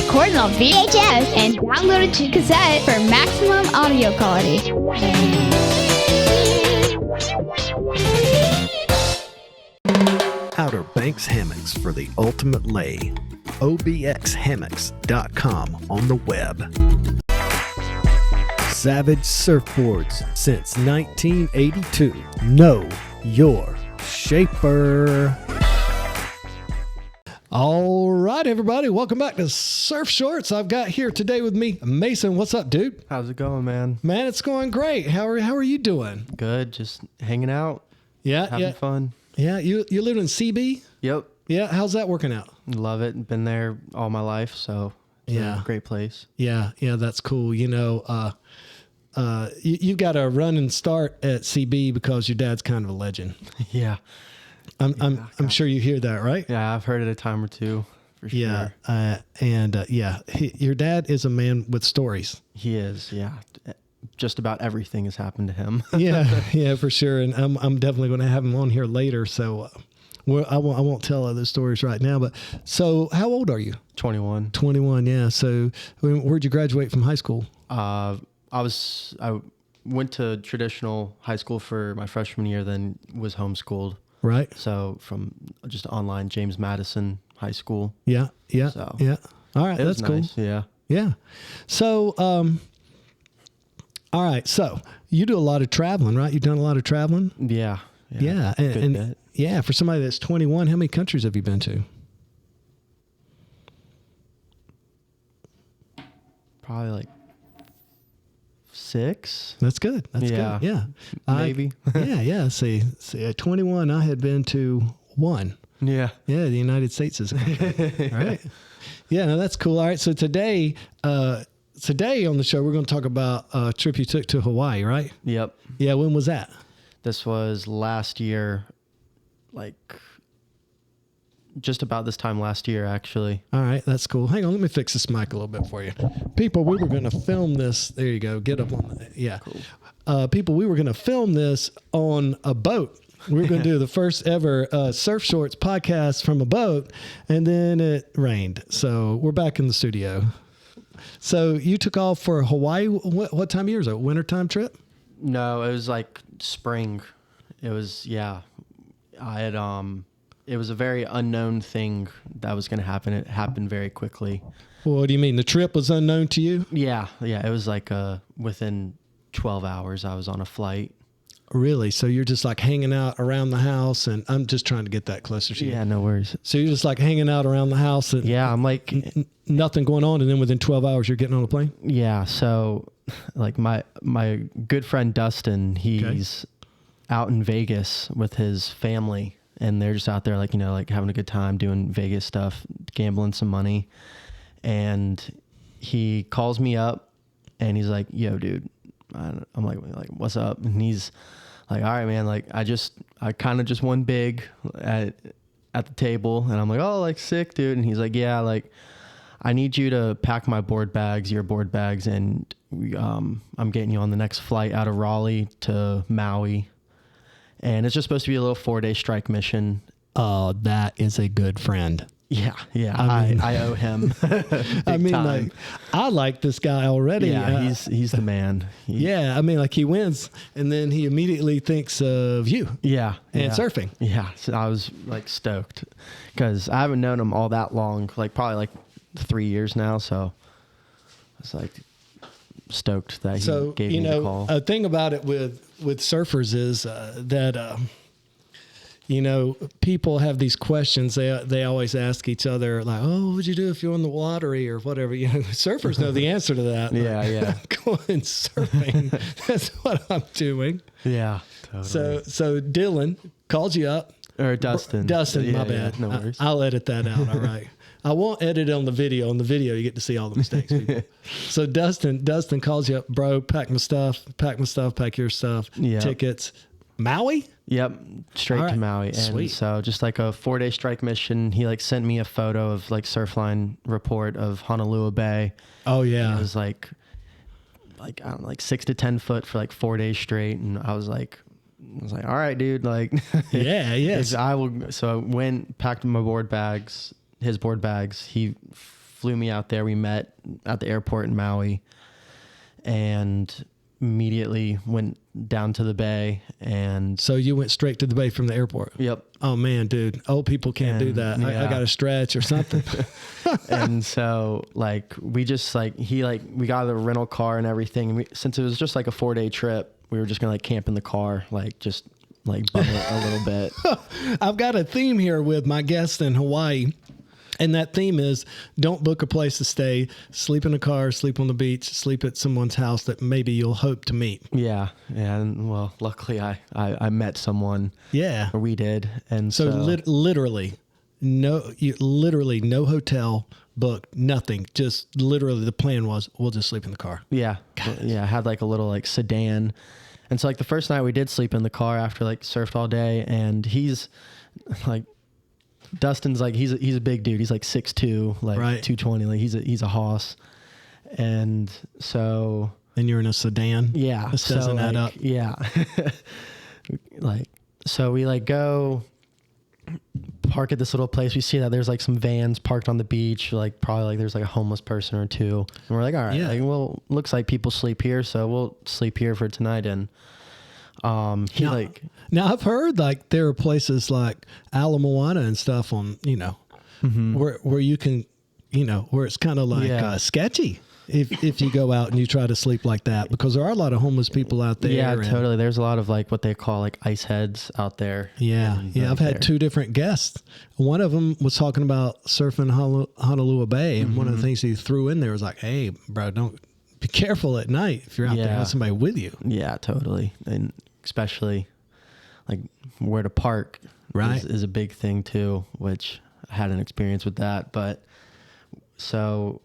recorded on VHS and downloaded to cassette for maximum audio quality. Outer Banks hammocks for the ultimate lay. obxhammocks.com on the web. Savage surfboards since 1982. Know your shaper. All right, everybody. Welcome back to Surf Shorts. I've got here today with me Mason. What's up, dude? How's it going, man? Man, it's going great. How are you doing? Good. Just hanging out. Having fun. Yeah, you live in CB? Yep. Yeah, how's that working out? Love it. Been there all my life, so yeah, great place. Yeah, that's cool. You know, you've got a run and start at CB because your dad's kind of a legend. Yeah. I'm sure you hear that, right? Yeah, I've heard it a time or two for sure. Yeah, your dad is a man with stories. He is, yeah. Just about everything has happened to him. yeah, for sure. And I'm definitely going to have him on here later. So I won't tell other stories right now. But so how old are you? 21. 21, yeah. So where'd you graduate from high school? I went to traditional high school for my freshman year, then was homeschooled. Right. So from just online James Madison High School. Yeah. So yeah. All right, that's cool. Nice. Yeah. Yeah. So all right. So you do a lot of traveling, right? You've done a lot of traveling? Yeah. And yeah, for somebody that's 21, how many countries have you been to? Probably like 6. That's good. That's good. Yeah. Maybe. Yeah. See, at 21, I had been to 1. Yeah. Yeah. The United States is a country. All right. Yeah. No, that's cool. All right. So today on the show, we're going to talk about a trip you took to Hawaii, right? Yep. Yeah. When was that? This was last year, like just about this time last year, actually. All right. That's cool. Hang on. Let me fix this mic a little bit for you. People, we were going to film this. There you go. Get up on the, yeah. Cool. People, we were going to film this on a boat. We were going to do the first ever Surf Shorts podcast from a boat, and then it rained. So we're back in the studio. So you took off for Hawaii. What time of year is it? Wintertime trip? No, it was like spring. It was, yeah. It was a very unknown thing that was going to happen. It happened very quickly. Well, what do you mean? The trip was unknown to you? Yeah. It was like within 12 hours, I was on a flight. Really? So you're just like hanging out around the house, and I'm just trying to get that closer to you. Yeah, no worries. So you're just like hanging out around the house, and yeah, I'm like nothing going on, and then within 12 hours you're getting on a plane? Yeah. So like my good friend Dustin, he's out in Vegas with his family, and they're just out there like, like having a good time doing Vegas stuff, gambling some money. And he calls me up and he's like, "Yo, dude." I'm like, "What's up?" And he's like, "All right, man. Like I kind of just won big at the table." And I'm like, "Oh, like sick, dude." And he's like, "Yeah, like I need you to pack my your board bags, and I'm getting you on the next flight out of Raleigh to Maui. And it's just supposed to be a little 4-day strike mission." Oh, that is a good friend. Yeah. I owe him. I mean, time. Like, I like this guy already. Yeah, he's the man. Yeah, I mean, like he wins, and then he immediately thinks of you. Yeah, and surfing. Yeah, so I was like stoked because I haven't known him all that long, like probably like 3 years now. So I was like stoked that he gave me the call. A thing about it with surfers is that. People have these questions. They always ask each other, like, "Oh, what would you do if you won the lottery or whatever?" Surfers know the answer to that. Yeah. Going surfing. That's what I'm doing. Yeah. Totally. So Dylan called you up. Or Dustin. Dustin, my bad. No worries. I'll edit that out. All right. I won't edit it on the video. On the video, you get to see all the mistakes. So Dustin calls you up, bro. Pack my stuff. Pack your stuff. Yep. Tickets. Maui? Yep, straight to Maui. And sweet. So just like a 4-day strike mission, he like sent me a photo of like Surfline report of Honolulu Bay. Oh yeah. And it was like I don't know, like 6 to 10 foot for like 4 days straight. And I was like, all right, dude, like, yeah. I will. So I went, packed my board bags, his board bags. He flew me out there. We met at the airport in Maui and immediately went down to the bay. And So you went straight to the bay from the airport? Yep. Oh man, dude, old people can't do that. Yeah. I got to stretch or something. And so like, we just like, we got the rental car and everything. And since it was just like a 4-day trip, we were just going to like camp in the car, like just like bum it a little bit. I've got a theme here with my guests in Hawaii. And that theme is don't book a place to stay, sleep in a car, sleep on the beach, sleep at someone's house that maybe you'll hope to meet. Yeah. And well, luckily I met someone. Yeah. Or we did. And So literally no hotel booked, nothing. Just literally the plan was we'll just sleep in the car. Yeah. Yeah. I had like a little like sedan. And so like the first night we did sleep in the car after like surfed all day, and he's like, Dustin's like, he's a big dude. He's like 6'2", like 220. Like he's a hoss. And so. And you're in a sedan. Yeah. This doesn't add up. Yeah. Like, so we like go park at this little place. We see that there's like some vans parked on the beach. Like probably like there's like a homeless person or two. And we're like, all right, like, well, looks like people sleep here. So we'll sleep here for tonight. And now I've heard like there are places like Ala Moana and stuff on, where you can, where it's kind of like sketchy if you go out and you try to sleep like that, because there are a lot of homeless people out there. Yeah, totally. There's a lot of like what they call like ice heads out there. Yeah. Yeah. I've had 2 different guests. One of them was talking about surfing Honolulu Bay. And one of the things he threw in there was like, hey, bro, don't be careful at night if you're out there, have somebody with you. Yeah, totally. And especially like where to park is a big thing too, which I had an experience with that. But so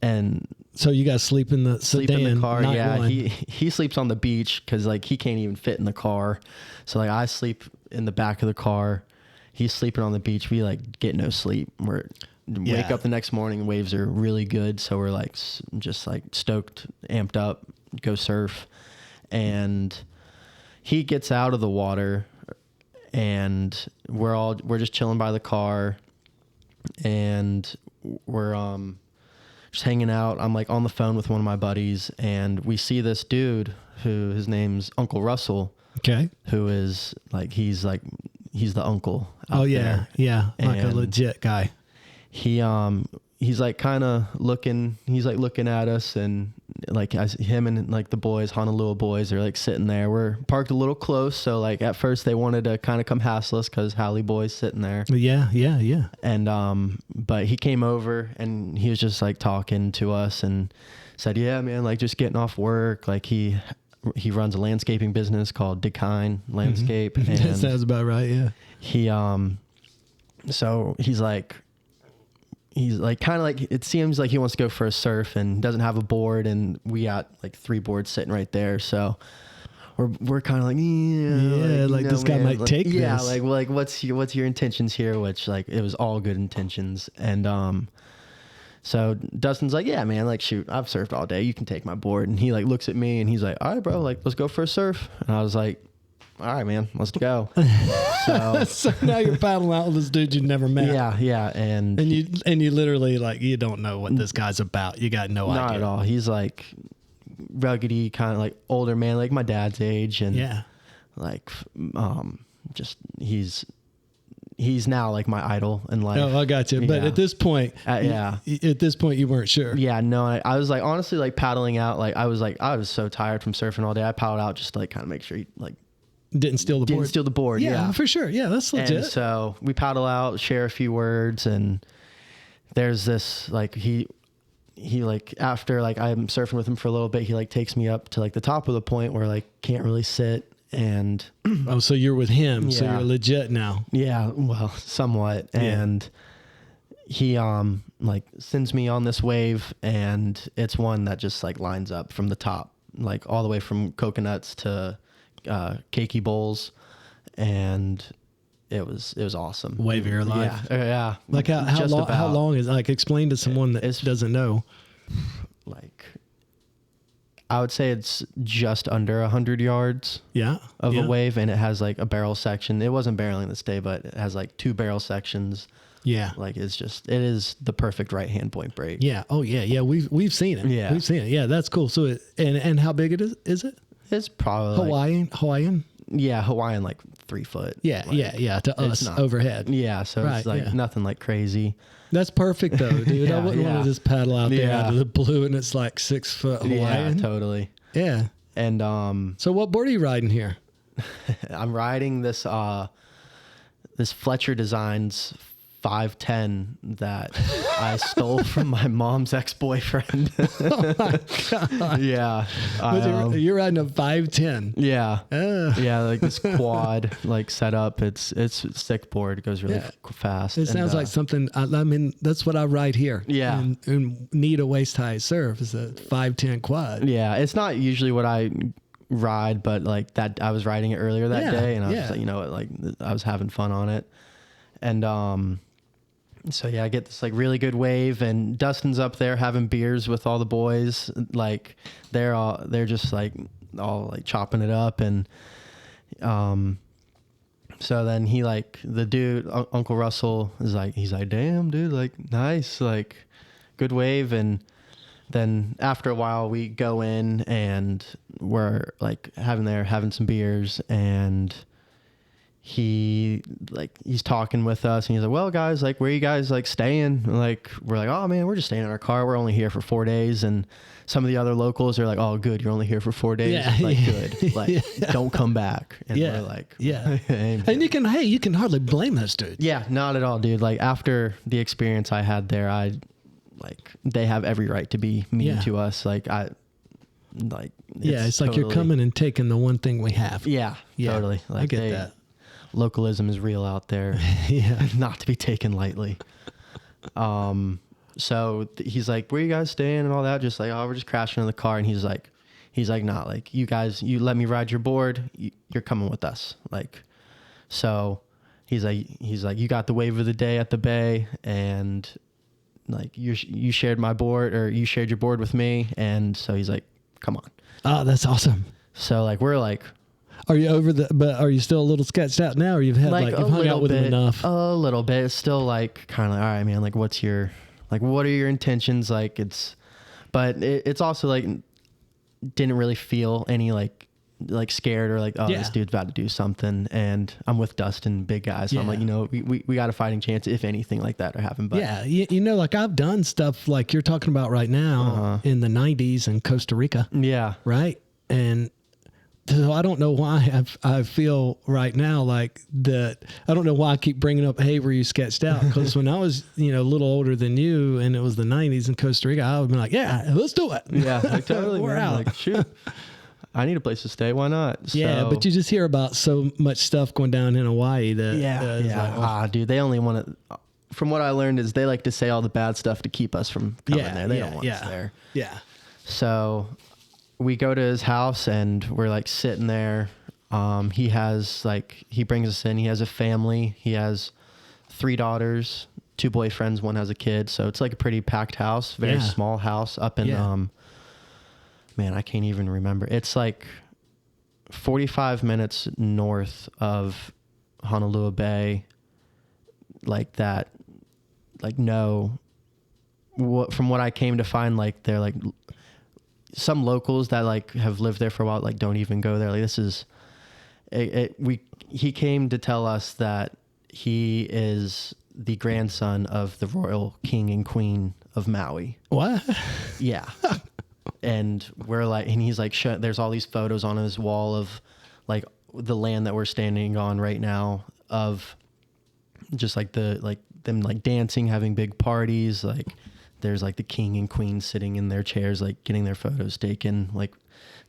you guys sleep in the sedan in the car. Yeah. one. He sleeps on the beach cause like he can't even fit in the car. So like I sleep in the back of the car. He's sleeping on the beach. We like get no sleep. Wake up the next morning, waves are really good. So we're like just like stoked, amped up, go surf. And he gets out of the water and we're just chilling by the car, and we're just hanging out. I'm like on the phone with one of my buddies, and we see this dude who his name's Uncle Russell. Okay. Who is like, he's the uncle. Oh yeah. There. Yeah. Like and a legit guy. He's like kind of looking at us, and like him and like the boys, Honolulu boys, are like sitting there. We're parked a little close. So like at first they wanted to kind of come hassle us cause Halle boy's sitting there. Yeah. Yeah. Yeah. And, but he came over and he was just like talking to us and said, yeah, man, like just getting off work. Like he runs a landscaping business called Decline Landscape. Mm-hmm. And that sounds about right. Yeah. So he's like kind of like, it seems like he wants to go for a surf and doesn't have a board, and we got like 3 boards sitting right there. So we're kind of like, this guy might take this. Yeah. Like what's your intentions here? Which like, it was all good intentions. And, so Dustin's like, yeah, man, like, shoot, I've surfed all day. You can take my board. And he like looks at me and he's like, all right, bro, like, let's go for a surf. And I was like, all right, man, let's go. So now you're paddling out with this dude you never met. Yeah. And you literally like, you don't know what this guy's about. You got no idea. Not at all. He's like ruggedy, kind of like older man, like my dad's age. And like, just he's now like my idol in life. Oh, I got you. But at this point, at this point you weren't sure. Yeah, no, I was like, honestly, like paddling out. Like I was so tired from surfing all day. I paddled out just to like kind of make sure he like didn't steal the board. Yeah, for sure. Yeah, that's legit. And so we paddle out, share a few words, and there's this like he like after like I'm surfing with him for a little bit, he like takes me up to like the top of the point where like can't really sit. And oh, so you're with him, so you're legit now. Yeah, well, somewhat. And he like sends me on this wave, and it's one that just like lines up from the top, like all the way from coconuts to keiki bowls, and it was awesome. Wave of your life. Yeah. Like how long is, like, explain to someone that doesn't know. Like I would say it's just under 100 yards of a wave, and it has like a barrel section. It wasn't barreling this day, but it has like 2 barrel sections. Yeah. Like it is the perfect right hand point break. Yeah. Oh yeah. Yeah. We've seen it. Yeah. We've seen it. Yeah. That's cool. So and how big is it? It's probably Hawaiian. Yeah. Hawaiian, like 3 foot. Yeah. Like, yeah. To us overhead. Yeah. So it's like nothing like crazy. That's perfect though, dude. I wouldn't want to just paddle out there out of the blue and it's like 6 foot Hawaiian. Yeah, totally. Yeah. And so what board are you riding here? I'm riding this Fletcher Designs 510 that I stole from my mom's ex-boyfriend. Oh my God. Yeah. You're riding a 510. Yeah. Yeah, like this quad like setup. It's a sick board. It goes really fast. It sounds like something, I mean, that's what I ride here. Yeah. And need a waist high surf is a 510 quad. Yeah. It's not usually what I ride, but like that, I was riding it earlier that day and I was like, you know what, like I was having fun on it. And, so yeah, I get this like really good wave, and Dustin's up there having beers with all the boys. Like they're just like all like chopping it up, and so then he like the dude Uncle Russell is like, he's like, damn dude, like nice, like good wave. And then after a while we go in and we're like having some beers, and he's talking with us, and he's like, well guys, like where are you guys like staying? And like we're like, oh man, we're just staying in our car, we're only here for 4 days. And some of the other locals are like, oh good, you're only here for 4 days. Like good, like don't come back. And we're like, and you can hardly blame those dudes. Yeah, not at all, dude. Like after the experience I had there, they have every right to be mean to us. Like it's like you're coming and taking the one thing we have. Yeah, totally. Like I get that. Localism is real out there. Not to be taken lightly. So he's like, where you guys staying and all that? Just like, oh, we're just crashing in the car. And he's like, nah, like you guys, you let me ride your board. You're coming with us. Like, so he's like, you got the wave of the day at the bay, and like you shared my board, or you shared your board with me. And so he's like, come on. Oh, that's awesome. So like, we're like, are you but are you still a little sketched out now, or you've had like you've hung out with him enough? A little bit. It's still like kind of like, all right, man, like what are your intentions? Like but it's also like didn't really feel any like scared or like, oh, this dude's about to do something. And I'm with Dustin, big guy. So I'm like, you know, we got a fighting chance if anything like that to happen. But yeah, you know, like I've done stuff like you're talking about right now in the 90s in Costa Rica. Yeah. Right. And so I don't know why I feel right now like that. I don't know why I keep bringing up, hey, were you sketched out? Because when I was, you know, a little older than you and it was the 90s in Costa Rica, I would be like, yeah, let's do it. Yeah, like, totally. We're out. Like, shoot, I need a place to stay. Why not? Yeah, but you just hear about so much stuff going down in Hawaii that like, dude, they only want to. From what I learned is they like to say all the bad stuff to keep us from coming there. They don't want us there. Yeah. So we go to his house and we're like sitting there. He has like, he brings us in. He has a family. He has 3 daughters, 2 boyfriends. One has a kid. So it's like a pretty packed house, very small house up in, man, I can't even remember. It's like 45 minutes north of Honolulu Bay. Like that, like from what I came to find, like they're like, some locals that like have lived there for a while, like don't even go there. Like this is, he came to tell us that he is the grandson of the royal king and queen of Maui. What? Yeah. And we're like, and he's like, there's all these photos on his wall of like the land that we're standing on right now, of just like them like dancing, having big parties, like there's like the king and queen sitting in their chairs, like getting their photos taken. Like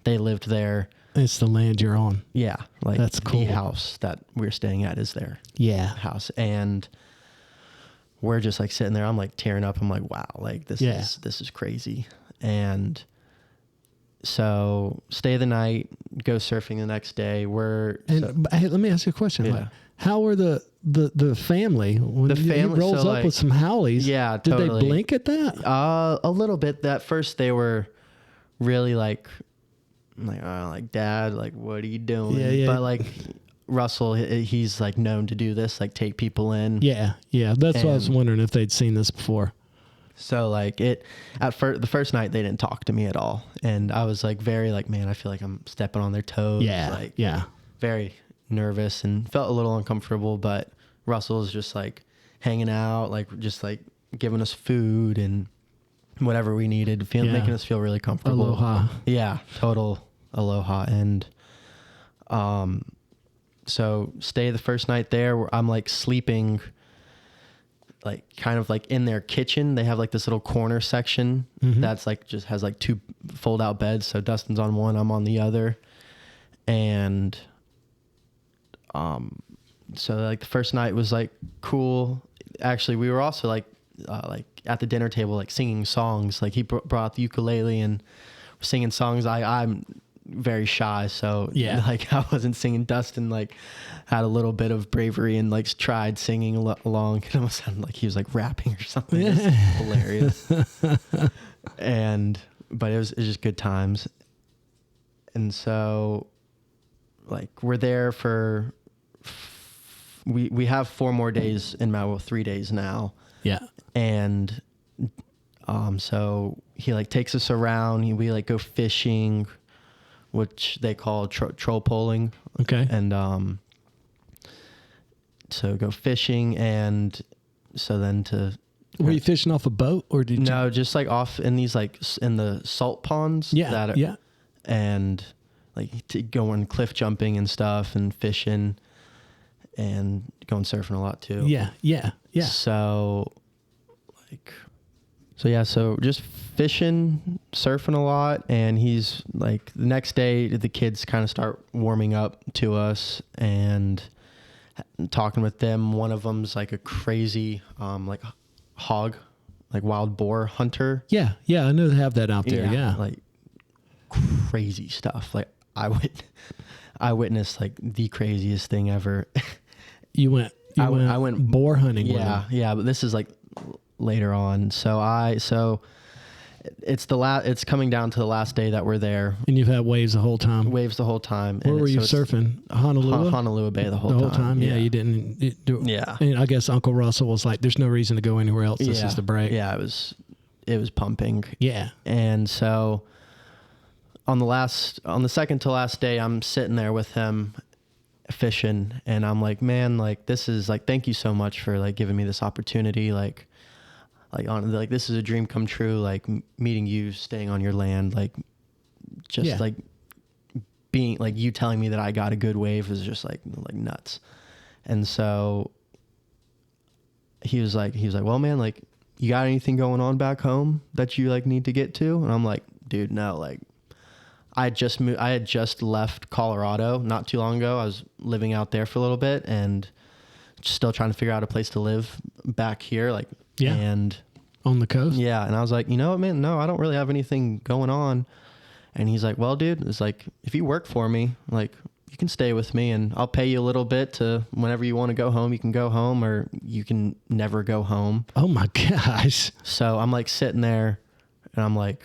they lived there. It's the land you're on. Yeah. Like that's cool. The house that we're staying at is their house. And we're just like sitting there. I'm like tearing up. I'm like, wow, like this is crazy. And so stay the night, go surfing the next day. Hey, let me ask you a question. Yeah. Like, how were the family when he rolls up with some howlies? Yeah, did they blink at that? A little bit. At first they were really like I'm like, oh, like, Dad, like, what are you doing? Yeah. But like Russell, he's like known to do this, like take people in. Yeah. That's what I was wondering if they'd seen this before. So like the first night they didn't talk to me at all, and I was like very like, man, I feel like I'm stepping on their toes. Like, very nervous and felt a little uncomfortable. But Russell was just like hanging out, like just like giving us food and whatever we needed, making us feel really comfortable. Aloha. Yeah, total aloha. And so stay the first night there where I'm like sleeping like kind of like in their kitchen. They have like this little corner section that's like just has like 2 fold out beds. So Dustin's on one, I'm on the other. And so like the first night was like cool. Actually, we were also like at the dinner table, like singing songs. Like he brought the ukulele and singing songs. I'm very shy, so like I wasn't singing. Dustin like had a little bit of bravery and like tried singing along. It almost sounded like he was like rapping or something. It was hilarious. But it was just good times. And so like we're there for we have 4 more days in Maui, 3 days now. Yeah. And so he like takes us around. We like go fishing, which they call troll poling. Okay. And so go fishing, and so then were you fishing off a boat, or did you? just like off in these like in the salt ponds. Yeah. And like going cliff jumping and stuff and fishing and going surfing a lot too. Yeah. So just fishing, surfing a lot. And he's like, the next day the kids kind of start warming up to us and talking with them. One of them's like a crazy like hog, like wild boar hunter. Yeah, I know they have that out there. Yeah. Like crazy stuff. Like I witnessed like the craziest thing ever. I went boar hunting. Yeah, but this is like later on. So it's coming down to the last day that we're there. And you've had waves the whole time. Where were you surfing? Honolulu? Honolulu Bay the whole time. Yeah, you didn't do it. Yeah. And I guess Uncle Russell was like, there's no reason to go anywhere else. This is the break. Yeah, it was pumping. Yeah. And so on the second to last day, I'm sitting there with him fishing, and I'm like, man, like this is like, thank you so much for like giving me this opportunity. Like this is a dream come true. Like meeting you, staying on your land, like just like being like you telling me that I got a good wave is just like nuts. And so he was like, well, man, like you got anything going on back home that you like need to get to? And I'm like, dude, no, like I had just left Colorado not too long ago. I was living out there for a little bit and still trying to figure out a place to live back here. Like, and on the coast. Yeah. And I was like, you know what, man, no, I don't really have anything going on. And he's like, well, dude, it's like, if you work for me, like you can stay with me and I'll pay you a little bit to whenever you want to go home, you can go home, or you can never go home. Oh my gosh. So I'm like sitting there and I'm like,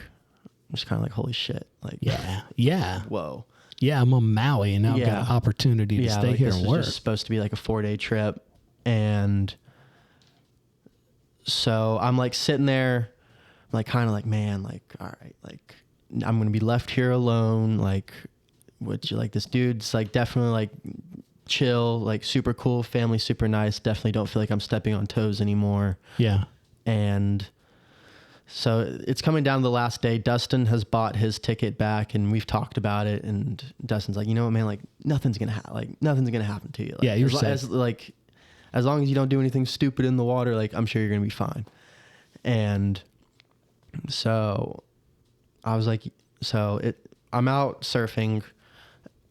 just kind of like, holy shit. Like, yeah. Whoa. Yeah. I'm on Maui and now I've got an opportunity to stay like here this and was work. Just supposed to be like a 4-day trip. And so I'm like sitting there, like kind of like, man, like, all right, like I'm going to be left here alone. Like, what you like, this dude's like definitely like chill, like super cool, family, super nice. Definitely don't feel like I'm stepping on toes anymore. Yeah. And so it's coming down to the last day. Dustin has bought his ticket back and we've talked about it. And Dustin's like, you know what, man, like nothing's going to happen to you. Like, yeah. You're as long as you don't do anything stupid in the water, like I'm sure you're going to be fine. And so I was like, I'm out surfing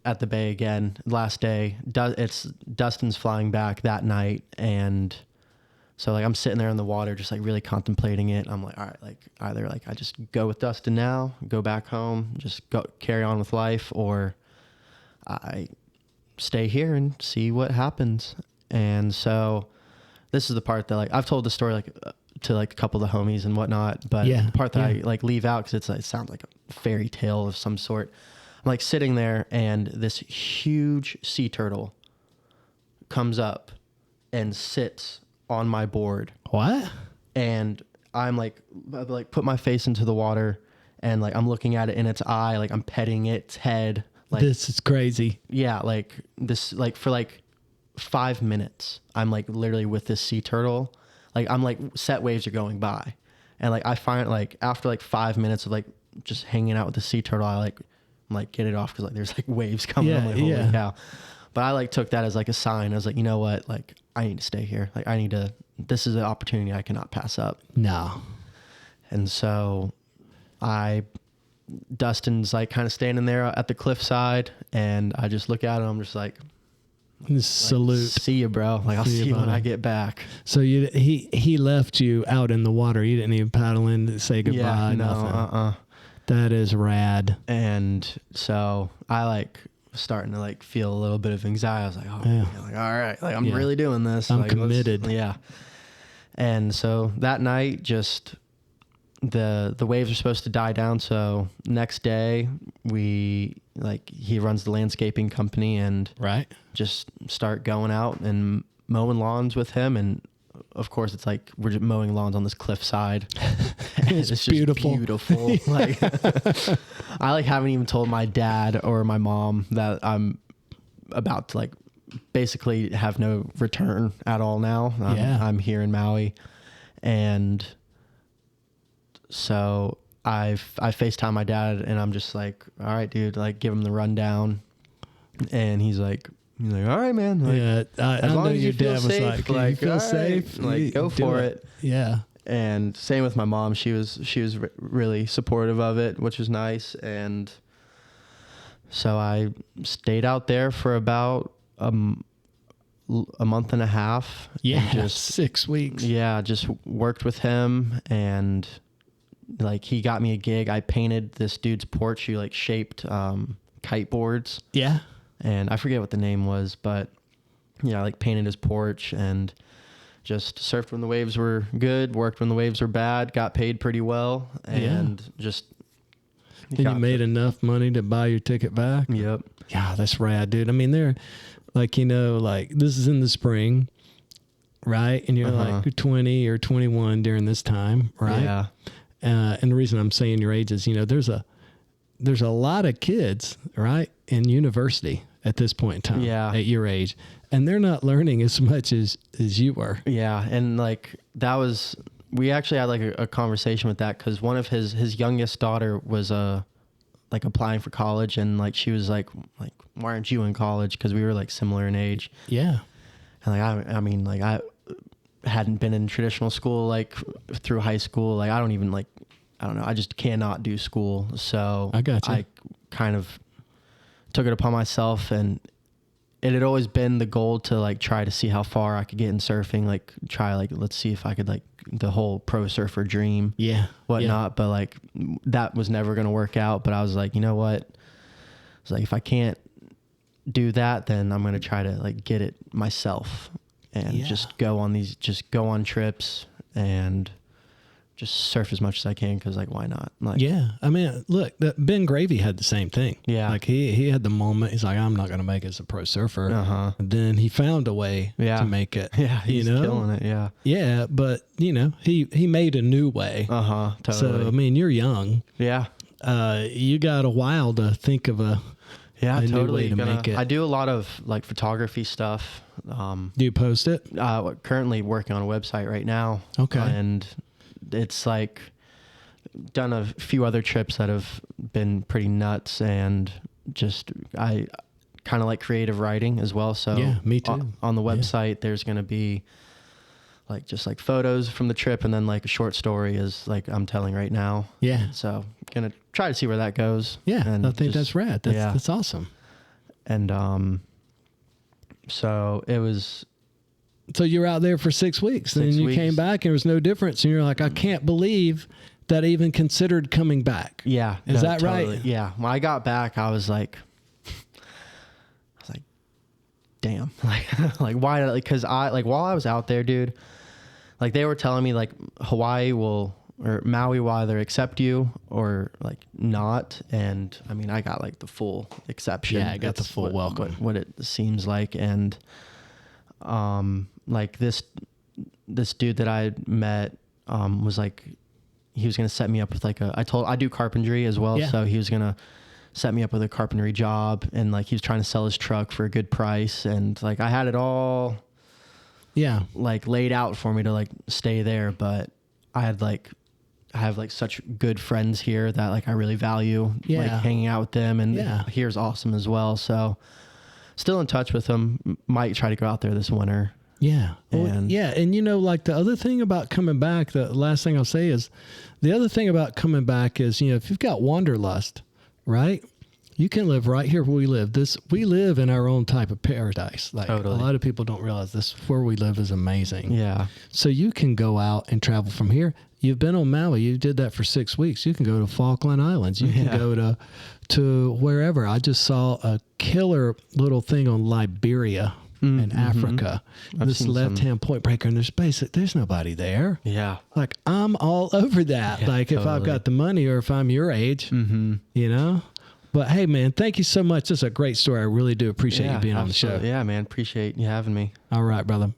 at the bay again, last day. It's Dustin's flying back that night. And so like I'm sitting there in the water, just like really contemplating it. I'm like, all right, like either like I just go with Dustin now, go back home, just go carry on with life, or I stay here and see what happens. And so this is the part that like I've told the story like to like a couple of the homies and whatnot, but the part that I like leave out because it sounds like a fairy tale of some sort. I'm like sitting there, and this huge sea turtle comes up and sits on my board. What? And I'm like put my face into the water, and like I'm looking at it in its eye, like I'm petting its head. Like, this is crazy. Yeah, like this, like for like 5 minutes, I'm like literally with this sea turtle. Like I'm like set waves are going by, and like I find like after like 5 minutes of like just hanging out with the sea turtle, I'm like get it off because like there's like waves coming. Yeah, I'm like, holy cow. But I like took that as like a sign. I was like, you know what? Like I need to stay here. Like I need to. This is an opportunity I cannot pass up. No. And so Dustin's like kind of standing there at the cliffside, and I just look at him. I'm just like, salute. See you, bro. Like I'll see you when I get back. So he left you out in the water. You didn't even paddle in to say goodbye. Yeah, no, nothing. That is rad. And so I like starting to like feel a little bit of anxiety. I was like, oh, yeah. Like, all right, like I'm really doing this. I'm like, committed. Yeah. And so that night, just the waves are supposed to die down. So next day he runs the landscaping company, and just start going out and mowing lawns with him. And of course it's like, we're just mowing lawns on this cliffside. It's just beautiful. Like I like haven't even told my dad or my mom that I'm about to like basically have no return at all now. I'm here in Maui. And so I FaceTime my dad, and I'm just like, all right, dude, like give him the rundown. And he's like, all right, man. Like, as long as your dad was like, you feel safe? Like, go for it. Yeah. And same with my mom. She was really supportive of it, which was nice. And so I stayed out there for about a month and a half. Yeah, just 6 weeks. Yeah, just worked with him, and like he got me a gig. I painted this dude's porch. He like shaped kite boards. Yeah. And I forget what the name was, but yeah, I like painted his porch and just surfed when the waves were good, worked when the waves were bad, got paid pretty well, and just. And you made enough money to buy your ticket back? Yep. Yeah, that's rad, dude. I mean, they're like, like this is in the spring, right? And you're like 20 or 21 during this time, right? Yeah. And the reason I'm saying your age is, there's a lot of kids, right, in university at this point in time, at your age, and they're not learning as much as you were. Yeah, and like we actually had like a conversation with that, because one of his youngest daughter was like applying for college, and like she was like why aren't you in college? Because we were like similar in age. Yeah. And like I mean like I hadn't been in traditional school like through high school. Like I don't know. I just cannot do school. So I got you. I kind of took it upon myself, and it had always been the goal to like try to see how far I could get in surfing. Like let's see if I could like the whole pro surfer dream. Yeah. Whatnot. Yeah. But like that was never going to work out. But I was like, you know what? It's like, if I can't do that, then I'm going to try to like get it myself and just go on trips and just surf as much as I can, because like why not? Like, yeah, I mean, look, Ben Gravy had the same thing. Yeah, like he had the moment. He's like, I'm not going to make it as a pro surfer. And then he found a way to make it. Yeah, he's killing it. Yeah, yeah, but he made a new way. Totally. So I mean, you're young. Yeah, you got a while to think of a totally new way to make it. I do a lot of like photography stuff. Do you post it? Currently working on a website right now. Okay, and it's like done a few other trips that have been pretty nuts, and just I kind of like creative writing as well. So yeah, me too. On the website, there's going to be like just like photos from the trip, and then like a short story is like I'm telling right now. Yeah. So gonna try to see where that goes. Yeah, and I think that's rad. That's awesome. And so it was. So you were out there for 6 weeks, and then you came back, and there was no difference, and you're like, I can't believe that I even considered coming back. Yeah. Is that totally. right? Yeah. When I got back, I was like, damn, like why? Because while I was out there, dude, like they were telling me like Hawaii will or Maui will either accept you or like not. And I mean, I got like the full exception. Yeah, I got the full welcome. What it seems like. And like this dude that I met was like, he was going to set me up with like I do carpentry as well. Yeah. So he was going to set me up with a carpentry job, and like he was trying to sell his truck for a good price. And like I had it all like laid out for me to like stay there. But I have like such good friends here that like I really value like hanging out with them, and here's awesome as well. So still in touch with them. Might try to go out there this winter. Yeah. And And you know, like the other thing about coming back, the last thing I'll say is the other thing about coming back is, you know, if you've got wanderlust, right? You can live right here where we live. We live in our own type of paradise. Like Totally. a lot of people don't realize this, where we live is amazing. Yeah. So you can go out and travel from here. You've been on Maui. You did that for 6 weeks. You can go to Falkland Islands. You can go to wherever. I just saw a killer little thing on Liberia in Africa. This left-hand point breaker, and there's nobody there. Yeah. Like, I'm all over that. Yeah, like if I've got the money, or if I'm your age, you know? But hey, man, thank you so much. This is a great story. I really do appreciate you being on the show. Yeah, man. Appreciate you having me. All right, brother.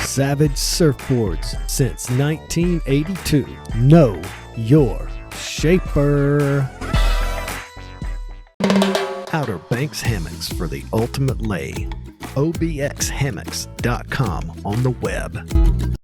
Savage Surfboards since 1982. Know your shaper. Outer Banks Hammocks for the ultimate lay. obxhammocks.com on the web.